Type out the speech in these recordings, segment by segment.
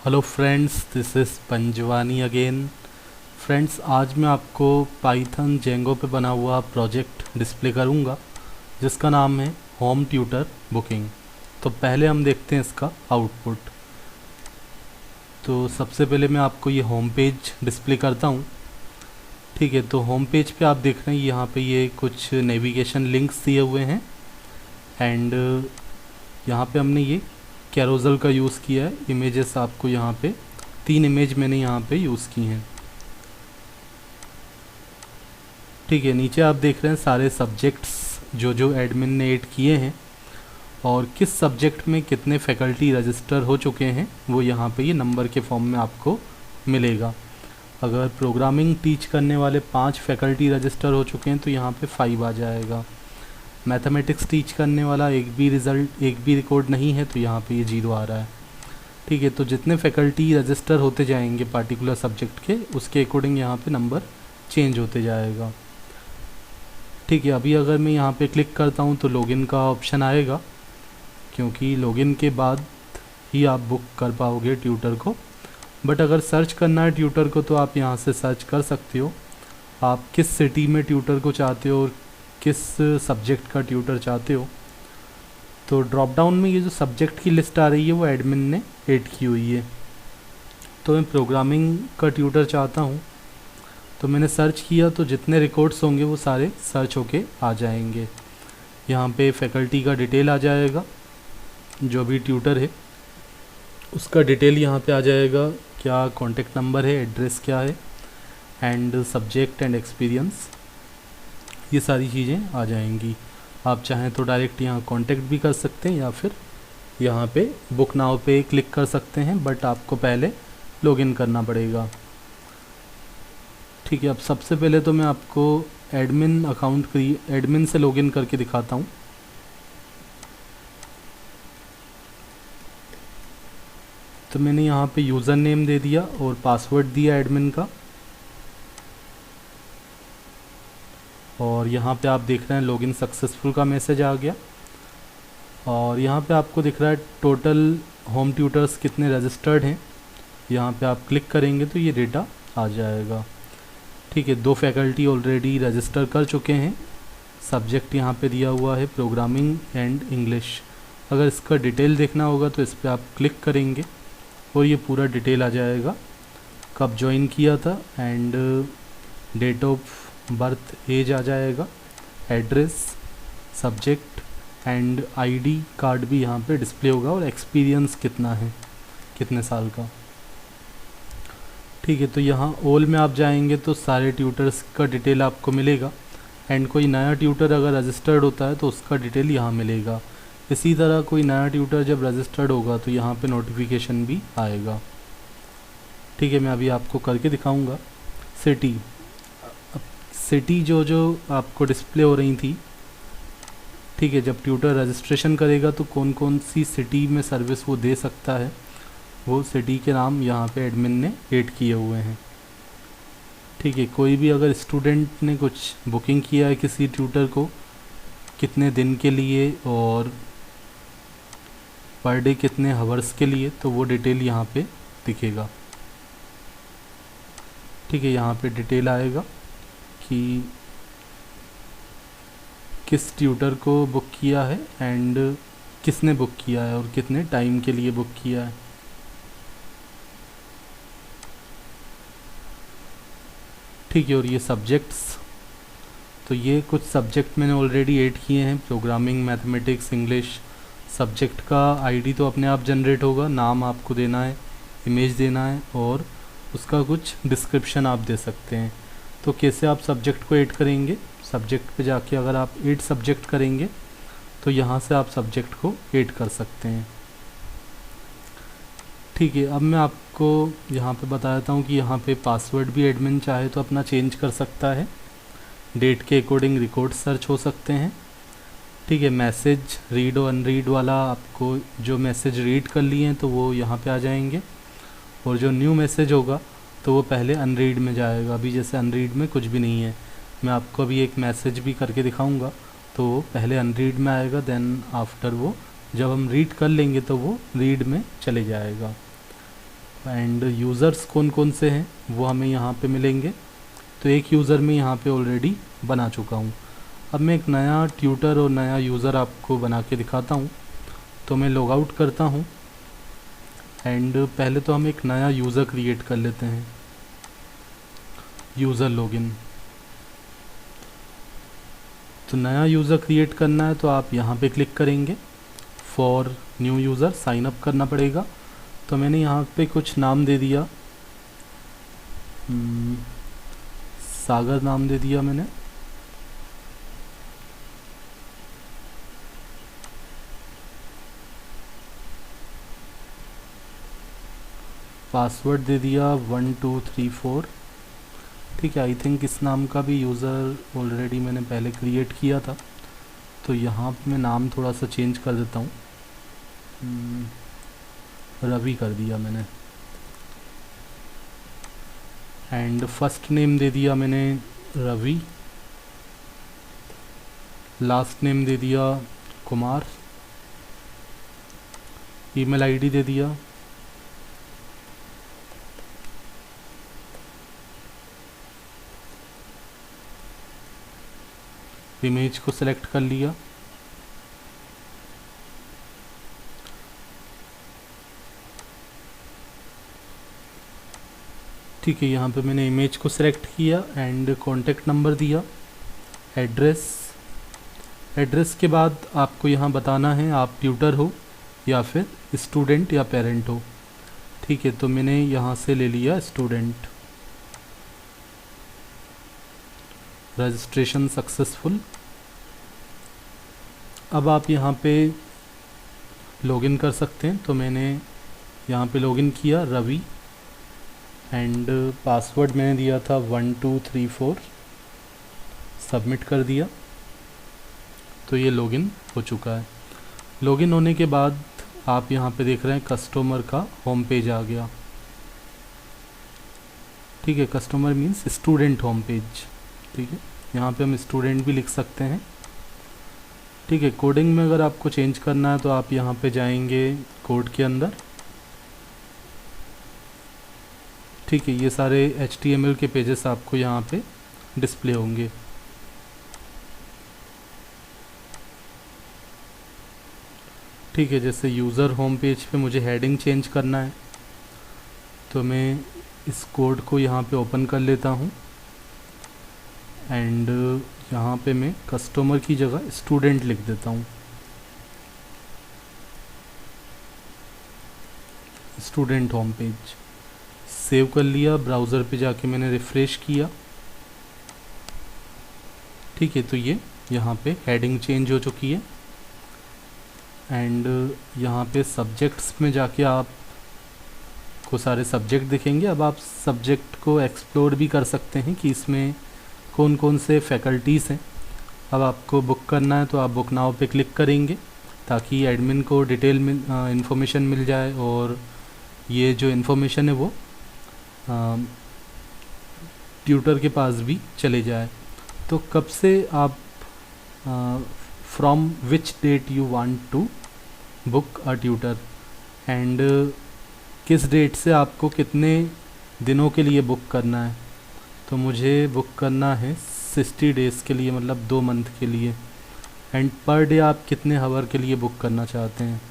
Hello friends, this is Panjwani again. Friends, आज मैं आपको पाइथन जेंगो पे बना हुआ प्रोजेक्ट डिस्प्ले करूंगा जिसका नाम है होम ट्यूटर बुकिंग। तो पहले हम देखते हैं इसका आउटपुट। तो सबसे पहले मैं आपको ये होम पेज डिस्प्ले करता हूँ। ठीक है, तो होम पेज पे आप देख रहे हैं यहाँ पे ये कुछ नेविगेशन लिंक्स दिए हुए हैं एंड यहाँ पे हमने ये कैरोजल का यूज़ किया है। इमेजेस आपको यहाँ पे 3 इमेज मैंने यहाँ पे यूज़ की हैं। ठीक है, नीचे आप देख रहे हैं सारे सब्जेक्ट्स जो एडमिन ने ऐड किए हैं और किस सब्जेक्ट में कितने फैकल्टी रजिस्टर हो चुके हैं वो यहाँ पे ये नंबर के फॉर्म में आपको मिलेगा। अगर प्रोग्रामिंग टीच करने वाले 5 फैकल्टी रजिस्टर हो चुके हैं तो यहाँ पे 5 आ जाएगा। मैथमेटिक्स टीच करने वाला एक भी रिकॉर्ड नहीं है तो यहाँ पे ये 0 आ रहा है। ठीक है, तो जितने फैकल्टी रजिस्टर होते जाएंगे पार्टिकुलर सब्जेक्ट के उसके अकॉर्डिंग यहाँ पे नंबर चेंज होते जाएगा। ठीक है, अभी अगर मैं यहाँ पे क्लिक करता हूँ तो लॉगिन का ऑप्शन आएगा, क्योंकि लॉगिन के बाद ही आप बुक कर पाओगे ट्यूटर को। बट अगर सर्च करना है ट्यूटर को तो आप यहाँ से सर्च कर सकते हो, आप किस सिटी में ट्यूटर को चाहते हो और किस सब्जेक्ट का ट्यूटर चाहते हो। तो ड्रॉप डाउन में ये जो सब्जेक्ट की लिस्ट आ रही है वो एडमिन ने ऐड की हुई है। तो मैं प्रोग्रामिंग का ट्यूटर चाहता हूँ, तो मैंने सर्च किया तो जितने रिकॉर्ड्स होंगे वो सारे सर्च होके आ जाएंगे। यहाँ पे फैकल्टी का डिटेल आ जाएगा, जो भी ट्यूटर है उसका डिटेल यहाँ पे आ जाएगा, क्या कॉन्टेक्ट नंबर है, एड्रेस क्या है एंड सब्जेक्ट एंड एक्सपीरियंस, ये सारी चीज़ें आ जाएंगी। आप चाहें तो डायरेक्ट यहाँ कांटेक्ट भी कर सकते हैं या फिर यहाँ पे बुक नाउ पे क्लिक कर सकते हैं, बट आपको पहले लॉगिन करना पड़ेगा। ठीक है, अब सबसे पहले तो मैं आपको एडमिन से लॉगिन करके दिखाता हूँ। तो मैंने यहाँ पे यूज़र नेम दे दिया और पासवर्ड दिया एडमिन का, और यहाँ पे आप देख रहे हैं लॉगिन सक्सेसफुल का मैसेज आ गया। और यहाँ पे आपको दिख रहा है टोटल होम ट्यूटर्स कितने रजिस्टर्ड हैं। यहाँ पे आप क्लिक करेंगे तो ये डेटा आ जाएगा। ठीक है, 2 फैकल्टी ऑलरेडी रजिस्टर कर चुके हैं। सब्जेक्ट यहाँ पे दिया हुआ है प्रोग्रामिंग एंड इंग्लिश। अगर इसका डिटेल देखना होगा तो इस पर आप क्लिक करेंगे और ये पूरा डिटेल आ जाएगा, कब ज्वाइन किया था and date of birth, age आ जाएगा, address, subject and ID card भी यहाँ पे डिस्प्ले होगा, और एक्सपीरियंस कितना है, कितने साल का। ठीक है, तो यहाँ ऑल में आप जाएंगे तो सारे ट्यूटर्स का डिटेल आपको मिलेगा एंड कोई नया ट्यूटर अगर रजिस्टर्ड होता है तो उसका डिटेल यहाँ मिलेगा। इसी तरह कोई नया ट्यूटर जब रजिस्टर्ड होगा तो यहाँ पे नोटिफिकेशन भी आएगा। ठीक है, मैं अभी आपको करके दिखाऊंगा। सिटी जो आपको डिस्प्ले हो रही थी, ठीक है, जब ट्यूटर रजिस्ट्रेशन करेगा तो कौन कौन सी सिटी में सर्विस वो दे सकता है वो सिटी के नाम यहाँ पे एडमिन ने ऐड किए हुए हैं। ठीक है, कोई भी अगर स्टूडेंट ने कुछ बुकिंग किया है किसी ट्यूटर को, कितने दिन के लिए और पर डे कितने हावर्स के लिए, तो वो डिटेल यहाँ पे दिखेगा। ठीक है, यहाँ पे डिटेल आएगा कि किस ट्यूटर को बुक किया है एंड किसने बुक किया है और कितने टाइम के लिए बुक किया है। ठीक है, और ये सब्जेक्ट्स, तो ये कुछ सब्जेक्ट मैंने ऑलरेडी ऐड किए हैं, प्रोग्रामिंग, मैथमेटिक्स, इंग्लिश। सब्जेक्ट का आईडी तो अपने आप जनरेट होगा, नाम आपको देना है, इमेज देना है और उसका कुछ डिस्क्रिप्शन आप दे सकते हैं। तो कैसे आप सब्जेक्ट को ऐड करेंगे, सब्जेक्ट पे जाके अगर आप ऐड सब्जेक्ट करेंगे तो यहाँ से आप सब्जेक्ट को ऐड कर सकते हैं। ठीक है, अब मैं आपको यहाँ पे बता देता हूँ कि यहाँ पे पासवर्ड भी एडमिन चाहे तो अपना चेंज कर सकता है। डेट के अकॉर्डिंग रिकॉर्ड सर्च हो सकते हैं। ठीक है, मैसेज रीड और अनरीड वाला, आपको जो मैसेज रीड कर लिए हैं तो वो यहाँ पे आ जाएंगे, और जो न्यू मैसेज होगा तो वो पहले अनरीड में जाएगा। अभी जैसे अनरीड में कुछ भी नहीं है, मैं आपको अभी एक मैसेज भी करके दिखाऊंगा तो वो पहले अनरीड में आएगा, देन आफ्टर वो जब हम रीड कर लेंगे तो वो रीड में चले जाएगा। एंड यूज़र्स कौन कौन से हैं वो हमें यहाँ पे मिलेंगे। तो एक यूज़र मैं यहाँ पे ऑलरेडी बना चुका हूँ। अब मैं एक नया ट्यूटर और नया यूज़र आपको बना के दिखाता हूँ। तो मैं लॉग आउट करता हूँ एंड पहले तो हम एक नया यूज़र क्रिएट कर लेते हैं, यूज़र लॉगिन। तो नया यूज़र क्रिएट करना है तो आप यहाँ पे क्लिक करेंगे, for new user sign up करना पड़ेगा। तो मैंने यहाँ पे कुछ नाम दे दिया, सागर नाम दे दिया मैंने। पासवर्ड दे दिया 1234। ठीक है, आई थिंक इस नाम का भी यूज़र ऑलरेडी मैंने पहले क्रिएट किया था। तो यहाँ पे मैं नाम थोड़ा सा चेंज कर देता हूँ, रवि कर दिया मैंने। एंड फर्स्ट नेम दे दिया मैंने रवि, लास्ट नेम दे दिया कुमार, ईमेल आईडी दे दिया, इमेज को सिलेक्ट कर लिया। ठीक है, यहाँ पे मैंने इमेज को सिलेक्ट किया एंड कॉन्टेक्ट नंबर दिया, एड्रेस के बाद आपको यहाँ बताना है आप ट्यूटर हो या फिर स्टूडेंट या पेरेंट हो। ठीक है, तो मैंने यहाँ से ले लिया स्टूडेंट। Registration successful. अब आप यहाँ पे लॉगिन कर सकते हैं। तो मैंने यहाँ पे लॉगिन किया रवि एंड पासवर्ड मैंने दिया था 1234, सबमिट कर दिया। तो ये लॉगिन हो चुका है। लॉगिन होने के बाद आप यहाँ पे देख रहे हैं कस्टमर का होम पेज आ गया। ठीक है, customer means student home page. ठीक है, यहाँ पे हम स्टूडेंट भी लिख सकते हैं। ठीक है, कोडिंग में अगर आपको चेंज करना है तो आप यहाँ पे जाएंगे कोड के अंदर। ठीक है, ये सारे HTML के पेजेस आपको यहाँ पे डिस्प्ले होंगे। ठीक है, जैसे यूज़र होम पेज पे मुझे हेडिंग चेंज करना है तो मैं इस कोड को यहाँ पे ओपन कर लेता हूँ एंड यहाँ पे मैं कस्टमर की जगह स्टूडेंट लिख देता हूँ। स्टूडेंट होम पेज सेव कर लिया, ब्राउज़र पे जाके मैंने रिफ़्रेश किया। ठीक है, तो ये यहाँ पे हेडिंग चेंज हो चुकी है एंड यहाँ पे सब्जेक्ट्स में जाके आप को सारे सब्जेक्ट दिखेंगे। अब आप सब्जेक्ट को एक्सप्लोर भी कर सकते हैं कि इसमें कौन कौन से फैकल्टीज़ हैं। अब आपको बुक करना है तो आप बुक नाउ पे क्लिक करेंगे ताकि एडमिन को डिटेल में इंफॉर्मेशन मिल जाए और ये जो इन्फॉर्मेशन है वो ट्यूटर के पास भी चले जाए। तो कब से आप from which date you want to book a tutor and किस डेट से आपको कितने दिनों के लिए बुक करना है। तो मुझे बुक करना है 60 डेज़ के लिए, मतलब 2 मंथ के लिए। एंड पर डे आप कितने हावर के लिए बुक करना चाहते हैं।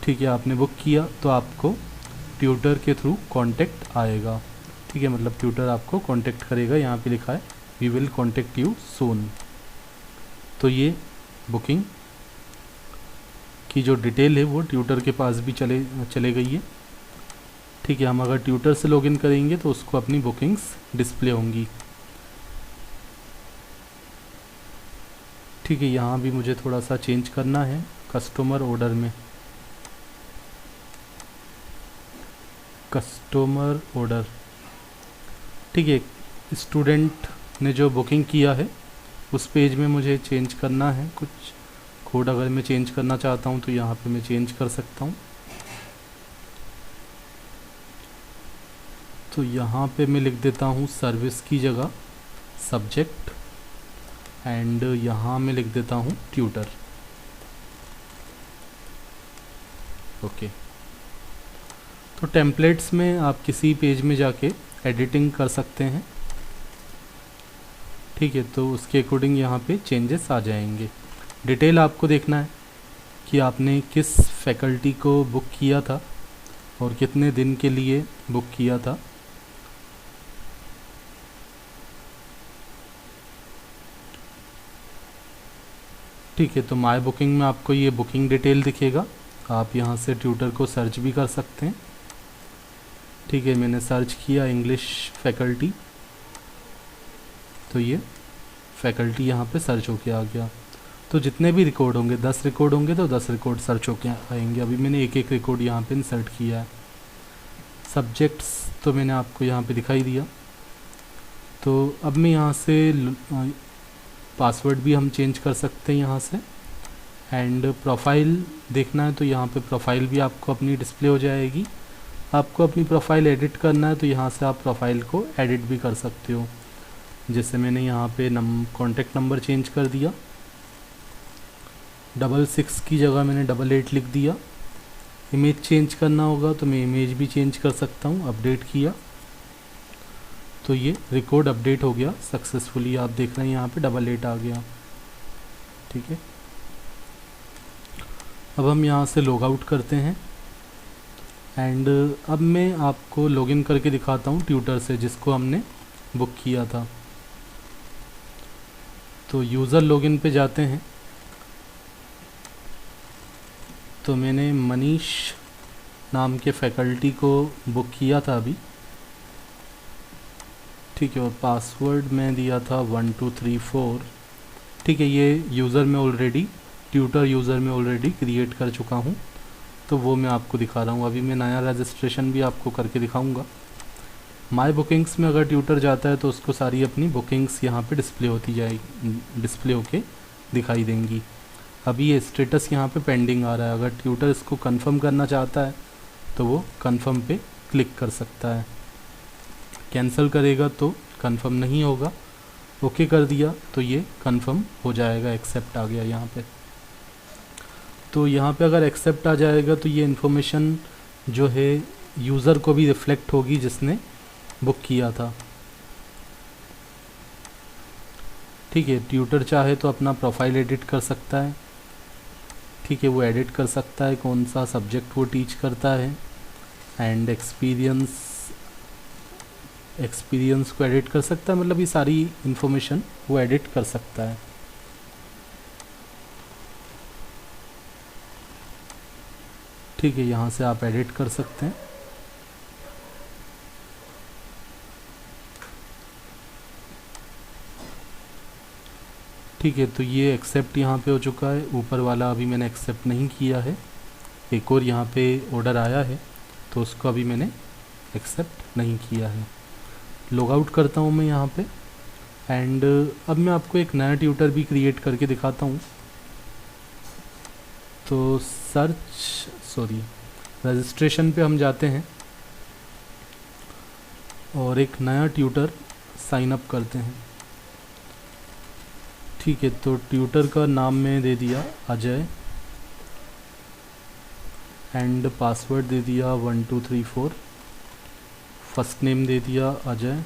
ठीक है, आपने बुक किया तो आपको ट्यूटर के थ्रू कांटेक्ट आएगा। ठीक है, मतलब ट्यूटर आपको कांटेक्ट करेगा। यहाँ पे लिखा है we will contact you soon. तो ये बुकिंग की जो डिटेल है वो ट्यूटर के पास भी चले गई है। ठीक है, हम अगर ट्यूटर से लॉगिन करेंगे तो उसको अपनी बुकिंग्स डिस्प्ले होंगी। ठीक है, यहाँ भी मुझे थोड़ा सा चेंज करना है कस्टमर ऑर्डर में। कस्टमर ऑर्डर, ठीक है, स्टूडेंट ने जो बुकिंग किया है उस पेज में मुझे चेंज करना है कुछ कोड। अगर मैं चेंज करना चाहता हूँ तो यहाँ पे मैं चेंज कर सकता हूँ। तो यहाँ पे मैं लिख देता हूँ सर्विस की जगह सब्जेक्ट एंड यहाँ मैं लिख देता हूँ ट्यूटर। ओके, तो टेम्पलेट्स में आप किसी पेज में जाके एडिटिंग कर सकते हैं, ठीक है। तो उसके अकॉर्डिंग यहाँ पे चेंजेस आ जाएंगे। डिटेल आपको देखना है कि आपने किस फैकल्टी को बुक किया था और कितने दिन के लिए बुक किया था। ठीक है, तो माय बुकिंग में आपको ये बुकिंग डिटेल दिखेगा। आप यहाँ से ट्यूटर को सर्च भी कर सकते हैं। ठीक है, मैंने सर्च किया इंग्लिश फैकल्टी, तो ये फैकल्टी यहाँ पे सर्च होके आ गया। तो जितने भी रिकॉर्ड होंगे, 10 रिकॉर्ड होंगे तो 10 रिकॉर्ड सर्च होके आएंगे। अभी मैंने एक एक रिकॉर्ड यहाँ पे इंसर्ट किया है। सब्जेक्ट्स तो मैंने आपको यहाँ पे दिखाई दिया। तो अब मैं यहाँ से पासवर्ड भी हम चेंज कर सकते हैं यहाँ से। एंड प्रोफाइल देखना है तो यहाँ पे प्रोफाइल भी आपको अपनी डिस्प्ले हो जाएगी। आपको अपनी प्रोफाइल एडिट करना है तो यहाँ से आप प्रोफाइल को एडिट भी कर सकते हो। जैसे मैंने यहाँ पे कॉन्टैक्ट नंबर चेंज कर दिया, 66 की जगह मैंने 88 लिख दिया। इमेज चेंज करना होगा तो मैं इमेज भी चेंज कर सकता हूँ। अपडेट किया तो ये रिकॉर्ड अपडेट हो गया सक्सेसफुली। आप देख रहे हैं यहाँ पे 88 आ गया। ठीक है, अब हम यहाँ से लॉग आउट करते हैं। एंड अब मैं आपको लॉगिन करके दिखाता हूँ ट्यूटर से, जिसको हमने बुक किया था। तो यूज़र लॉगिन पे जाते हैं। तो मैंने मनीष नाम के फैकल्टी को बुक किया था अभी, ठीक है। और पासवर्ड मैं दिया था 1234। ठीक है, ये यूज़र में ऑलरेडी ट्यूटर यूज़र में ऑलरेडी क्रिएट कर चुका हूँ, तो वो मैं आपको दिखा रहा हूँ। अभी मैं नया रजिस्ट्रेशन भी आपको करके दिखाऊंगा। माय बुकिंग्स में अगर ट्यूटर जाता है तो उसको सारी अपनी बुकिंग्स यहाँ पे डिस्प्ले होती जाएगी, डिस्प्ले होके दिखाई देंगी। अभी ये स्टेटस यहाँ पे पेंडिंग आ रहा है। अगर ट्यूटर इसको कंफर्म करना चाहता है तो वो कंफर्म पे क्लिक कर सकता है। कैंसिल करेगा तो कंफर्म नहीं होगा। ओके कर दिया तो ये कंफर्म हो जाएगा, एक्सेप्ट आ गया यहाँ पे। तो यहाँ पे अगर एक्सेप्ट आ जाएगा तो ये इन्फॉर्मेशन जो है यूज़र को भी रिफ्लेक्ट होगी जिसने बुक किया था। ठीक है, ट्यूटर चाहे तो अपना प्रोफाइल एडिट कर सकता है। ठीक है, वो एडिट कर सकता है कौन सा सब्जेक्ट वो टीच करता है। एंड एक्सपीरियंस को एडिट कर सकता है, मतलब ये सारी इन्फॉर्मेशन वो एडिट कर सकता है। ठीक है, यहाँ से आप एडिट कर सकते हैं। ठीक है, तो ये एक्सेप्ट यहाँ पे हो चुका है। ऊपर वाला अभी मैंने एक्सेप्ट नहीं किया है। एक और यहाँ पे ऑर्डर आया है तो उसको अभी मैंने एक्सेप्ट नहीं किया है। लॉग आउट करता हूँ मैं यहाँ पे। एंड अब मैं आपको एक नया ट्यूटर भी क्रिएट करके दिखाता हूँ। तो रजिस्ट्रेशन पे हम जाते हैं और एक नया ट्यूटर साइन अप करते हैं। ठीक है, तो ट्यूटर का नाम मैं दे दिया अजय एंड पासवर्ड दे दिया 1234। फर्स्ट नेम दे दिया अजय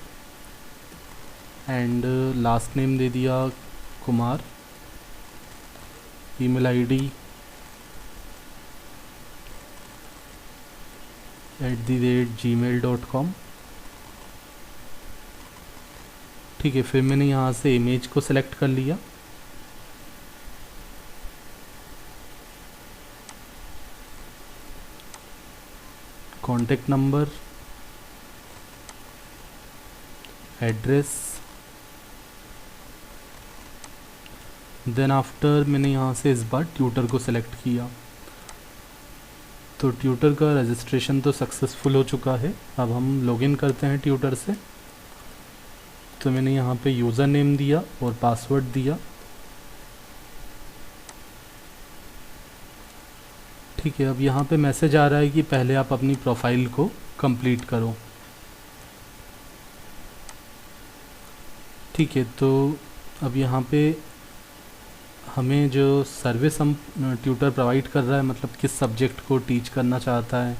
एंड लास्ट नेम दे दिया कुमार। Email ID @gmail.com। ठीक है, फिर मैंने यहाँ से इमेज को सिलेक्ट कर लिया। Contact number, address, then after मैंने यहाँ से इस बार ट्यूटर को सिलेक्ट किया। तो ट्यूटर का रजिस्ट्रेशन तो सक्सेसफुल हो चुका है। अब हम लॉगिन करते हैं ट्यूटर से। तो मैंने यहाँ पे यूज़र नेम दिया और पासवर्ड दिया। ठीक है, अब यहाँ पे मैसेज आ रहा है कि पहले आप अपनी प्रोफाइल को कंप्लीट करो। ठीक है, तो अब यहाँ पे हमें जो सर्विस हम ट्यूटर प्रोवाइड कर रहा है, मतलब किस सब्जेक्ट को टीच करना चाहता है।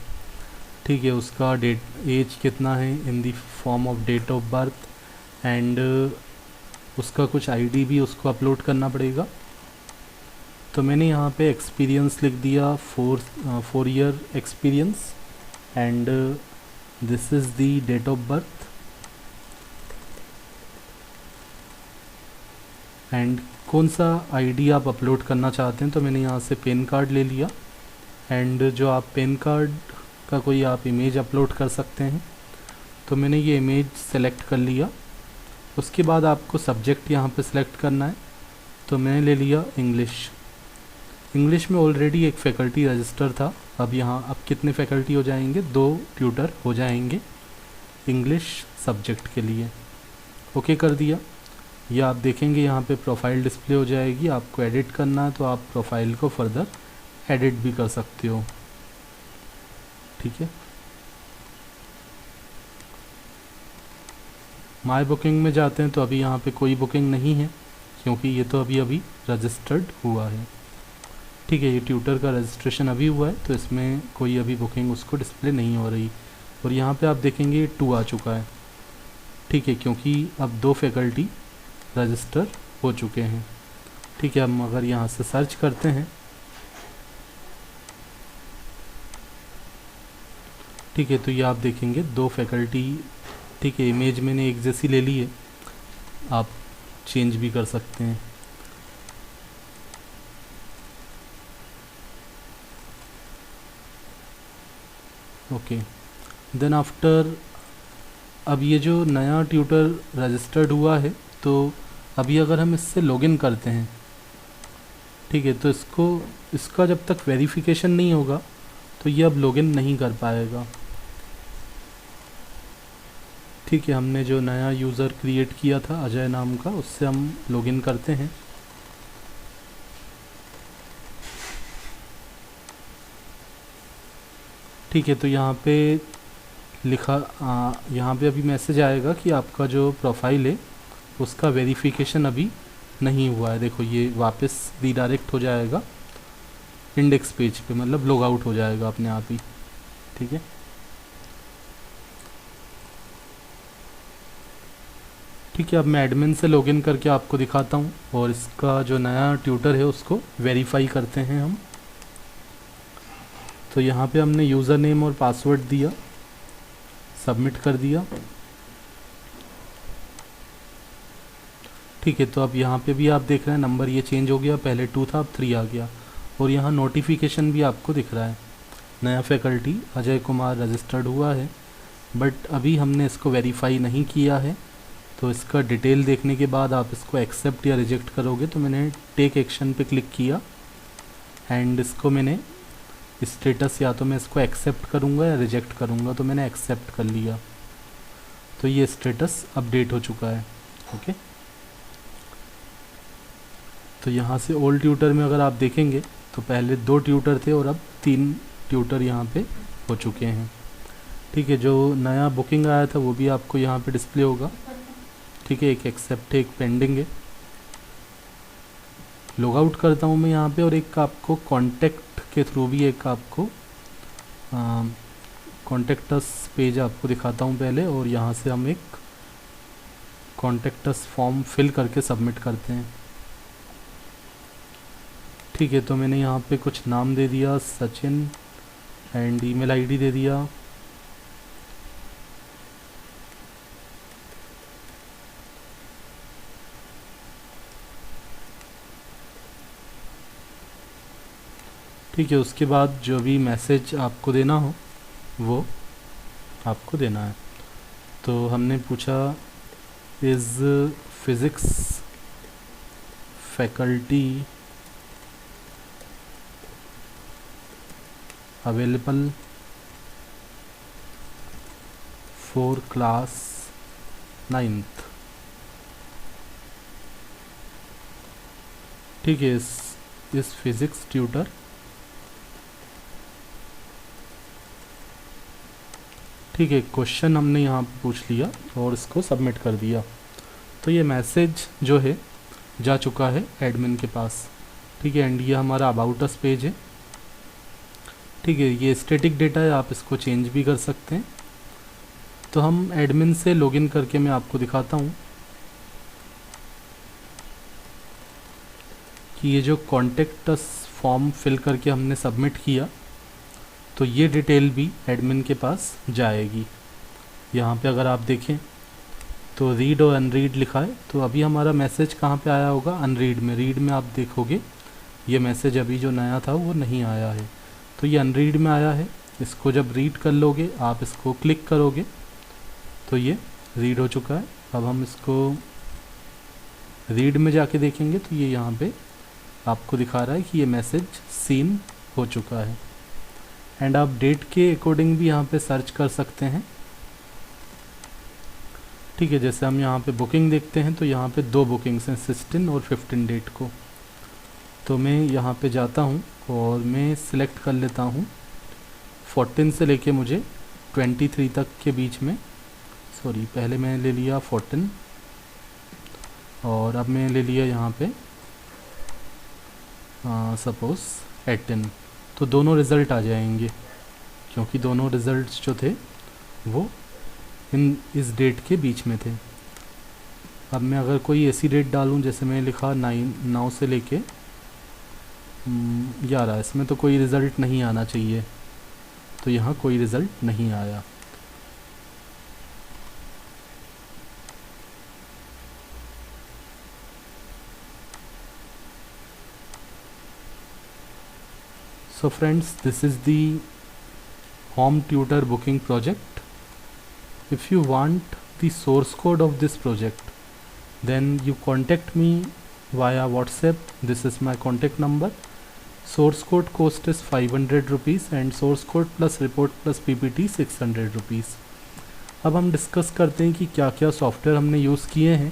ठीक है, उसका डेट एज कितना है in the form of date of birth, and उसका कुछ आईडी भी उसको अपलोड करना पड़ेगा। तो मैंने यहाँ पे एक्सपीरियंस लिख दिया, 4 year experience, and this is the date of birth, and कौन सा आईडी आप अपलोड करना चाहते हैं। तो मैंने यहाँ से पैन कार्ड ले लिया, एंड जो आप पैन कार्ड का कोई आप इमेज अपलोड कर सकते हैं, तो मैंने ये इमेज सेलेक्ट कर लिया। उसके बाद आपको सब्जेक्ट यहाँ पे सिलेक्ट करना है, तो मैंने ले लिया इंग्लिश। इंग्लिश में ऑलरेडी एक फैकल्टी रजिस्टर था, अब कितने फैकल्टी हो जाएंगे, 2 ट्यूटर हो जाएंगे इंग्लिश सब्जेक्ट के लिए। ओके कर दिया। ये आप देखेंगे यहाँ पे प्रोफाइल डिस्प्ले हो जाएगी। आपको एडिट करना है तो आप प्रोफाइल को फर्दर एडिट भी कर सकते हो। ठीक है, माय बुकिंग में जाते हैं तो अभी यहाँ पे कोई बुकिंग नहीं है, क्योंकि ये तो अभी रजिस्टर्ड हुआ है। ठीक है, ये ट्यूटर का रजिस्ट्रेशन अभी हुआ है, तो इसमें कोई अभी बुकिंग उसको डिस्प्ले नहीं हो रही। और यहाँ पे आप देखेंगे 2 आ चुका है। ठीक है, क्योंकि अब 2 फैकल्टी रजिस्टर हो चुके हैं। ठीक है, हम अगर यहाँ से सर्च करते हैं, ठीक है, तो ये आप देखेंगे 2 फैकल्टी। ठीक है, इमेज मैंने एक जैसी ले ली है, आप चेंज भी कर सकते हैं। ओके, देन आफ्टर अब ये जो नया ट्यूटर रजिस्टर्ड हुआ है, तो अभी अगर हम इससे लॉगिन करते हैं, ठीक है, तो इसका जब तक वेरिफिकेशन नहीं होगा तो ये अब लॉगिन नहीं कर पाएगा। ठीक है, हमने जो नया यूज़र क्रिएट किया था अजय नाम का, उससे हम लॉगिन करते हैं। ठीक है, तो यहाँ पे यहाँ पे अभी मैसेज आएगा कि आपका जो प्रोफाइल है उसका वेरिफिकेशन अभी नहीं हुआ है। देखो ये वापस रीडायरेक्ट हो जाएगा इंडेक्स पेज पे, मतलब लॉग आउट हो जाएगा अपने आप ही। ठीक है, ठीक है, अब मैं एडमिन से लॉगिन करके आपको दिखाता हूँ, और इसका जो नया ट्यूटर है उसको वेरीफाई करते हैं हम। तो यहाँ पे हमने यूज़र नेम और पासवर्ड दिया, सबमिट कर दिया। ठीक है, तो अब यहाँ पे भी आप देख रहे हैं नंबर ये चेंज हो गया, पहले 2 था अब 3 आ गया, और यहाँ नोटिफिकेशन भी आपको दिख रहा है, नया फैकल्टी अजय कुमार रजिस्टर्ड हुआ है। बट अभी हमने इसको वेरीफाई नहीं किया है, तो इसका डिटेल देखने के बाद आप इसको एक्सेप्ट या रिजेक्ट करोगे। तो मैंने टेक एक्शन पे क्लिक किया, एंड इसको मैंने स्टेटस या तो मैं इसको एक्सेप्ट करूँगा या रिजेक्ट करूँगा, तो मैंने एक्सेप्ट कर लिया। तो ये स्टेटस अपडेट हो चुका है। ओके, तो यहाँ से ओल्ड ट्यूटर में अगर आप देखेंगे तो पहले 2 ट्यूटर थे और अब 3 ट्यूटर यहाँ पे हो चुके हैं। ठीक है, जो नया बुकिंग आया था वो भी आपको यहाँ पे डिस्प्ले होगा। ठीक है, एक एक्सेप्ट है, एक पेंडिंग है। लॉग आउट करता हूँ मैं यहाँ पे, और एक आपको कॉन्टैक्ट के थ्रू भी एक आपको कॉन्टैक्ट अस पेज आपको दिखाता हूँ पहले, और यहाँ से हम एक कॉन्टैक्ट अस फॉर्म फिल करके सबमिट करते हैं। ठीक है, तो मैंने यहाँ पे कुछ नाम दे दिया सचिन, एंड ईमेल आईडी दे दिया। ठीक है, उसके बाद जो भी मैसेज आपको देना हो वो आपको देना है। तो हमने पूछा is physics faculty available for class 9th। ठीक है, इस फिज़िक्स ट्यूटर, ठीक है, क्वेश्चन हमने यहाँ पे पूछ लिया और इसको सबमिट कर दिया। तो ये मैसेज जो है जा चुका है एडमिन के पास। ठीक है, एंड ये हमारा अबाउट अस पेज है। ठीक है, ये स्टैटिक डेटा है, आप इसको चेंज भी कर सकते हैं। तो हम एडमिन से लॉगिन करके मैं आपको दिखाता हूँ कि ये जो कॉन्टेक्ट अस फॉर्म फिल करके हमने सबमिट किया, तो ये डिटेल भी एडमिन के पास जाएगी। यहाँ पे अगर आप देखें तो रीड और अनरीड लिखा है, तो अभी हमारा मैसेज कहाँ पे आया होगा, अनरीड में। रीड में आप देखोगे ये मैसेज अभी जो नया था वो नहीं आया है, तो ये अनरीड में आया है। इसको जब रीड कर लोगे, आप इसको क्लिक करोगे तो ये रीड हो चुका है। अब हम इसको रीड में जाके देखेंगे तो ये यहाँ पे आपको दिखा रहा है कि ये मैसेज सीन हो चुका है। एंड आप डेट के अकॉर्डिंग भी यहाँ पे सर्च कर सकते हैं। ठीक है, जैसे हम यहाँ पे बुकिंग देखते हैं तो यहाँ पे 2 बुकिंग्स हैं, 16 और 15 डेट को। तो मैं यहाँ पे जाता हूँ और मैं सिलेक्ट कर लेता हूँ 14 से लेके मुझे 23 तक के बीच में। सॉरी, पहले मैंने ले लिया 14 और अब मैं ले लिया यहाँ पे सपोज़ 18। तो दोनों रिज़ल्ट आ जाएंगे, क्योंकि दोनों रिज़ल्ट्स जो थे वो इस डेट के बीच में थे। अब मैं अगर कोई ऐसी डेट डालूं, जैसे मैं लिखा 9 से लेके 11, इसमें तो कोई रिज़ल्ट नहीं आना चाहिए, तो यहाँ कोई रिज़ल्ट नहीं आया। So friends, this is the home tutor booking project. If you want the source code of this project, then you contact me via WhatsApp. This is my contact number. Source code cost is 500 rupees and source code plus report plus PPT 600 rupees. अब हम discuss करते हैं कि क्या क्या software हमने use किए हैं।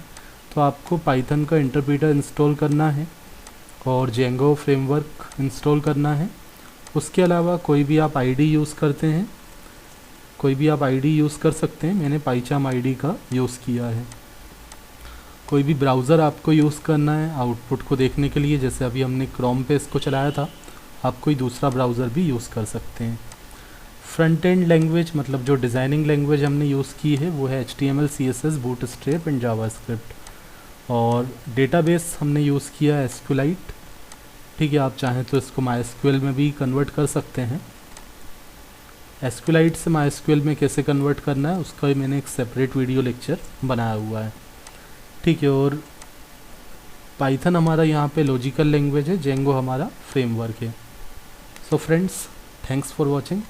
तो आपको पाइथन का इंटरप्रेटर इंस्टॉल करना है और जेंगो फ्रेमवर्क इंस्टॉल करना है। उसके अलावा कोई भी आप आईडी यूज़ करते हैं, कोई भी आप आईडी यूज़ कर सकते हैं। मैंने पाइचाम आईडी का यूज़ किया है। कोई भी ब्राउज़र आपको यूज़ करना है आउटपुट को देखने के लिए, जैसे अभी हमने क्रोम पे इसको चलाया था, आप कोई दूसरा ब्राउज़र भी यूज़ कर सकते हैं। फ्रंट एंड लैंग्वेज, मतलब जो डिज़ाइनिंग लैंग्वेज हमने यूज़ की है वो है HTML, CSS, bootstrap and JavaScript. और डेटाबेस हमने यूज़ किया SQLite। ठीक है, आप चाहें तो इसको MySQL में भी कन्वर्ट कर सकते हैं। SQLite से MySQL में कैसे कन्वर्ट करना है उसका मैंने एक सेपरेट वीडियो लेक्चर बनाया हुआ है। ठीक है, और पाइथन हमारा यहाँ पे लॉजिकल लैंग्वेज है, जेंगो हमारा फ्रेमवर्क है। So friends, thanks for watching.